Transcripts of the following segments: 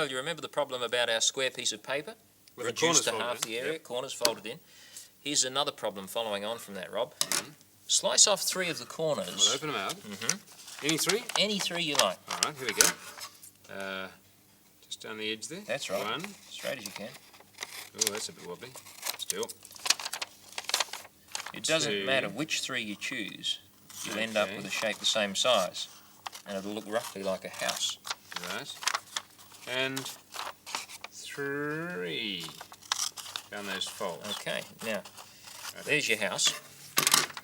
Well, you remember the problem about our square piece of paper? With the Reduced corners to folded half in. the area, Yep. corners folded in. Here's another problem following on from that, Rob. Slice off 3 of the corners. We'll open them out. Any 3? Any 3 you like. All right, here we go. Just down the edge there. That's right. 1. Straight as you can. Oh, that's a bit wobbly. Still. It doesn't 2. matter which 3 you choose. You'll end up with a shape the same size. And it'll look roughly like a house. Right. And 3. Down those folds. Okay, now, there's your house.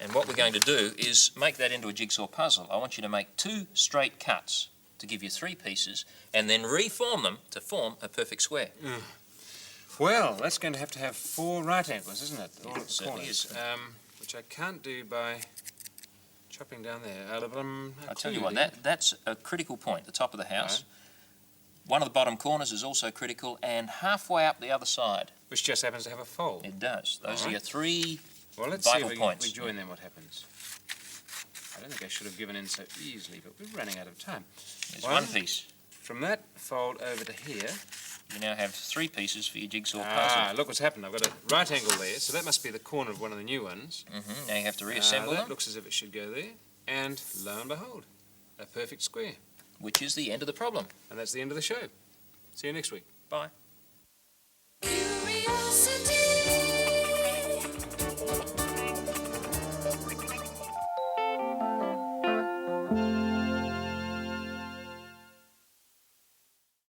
And what we're going to do is make that into a jigsaw puzzle. I want you to make 2 straight cuts to give you 3 pieces, and then reform them to form a perfect square. Well, that's going to have 4 right angles, isn't it? All It at the certainly corners. is. Which I can't do by chopping down there. I'll tell you what, that's a critical point, the top of the house. One of the bottom corners is also critical, and halfway up the other side. Which just happens to have a fold. It does. Those are Alright. your 3 Well, let's vital see if points. we join them, what happens. I don't think I should have given in so easily, but we're running out of time. There's 1 piece. From that fold over to here. You now have 3 pieces for your jigsaw puzzle. Look what's happened. I've got a right angle there, so that must be the corner of one of the new ones. Now you have to reassemble That them, looks as if it should go there. And lo and behold, a perfect square. which is the end of the problem. And that's the end of the show. See you next week. Bye. Curiosity.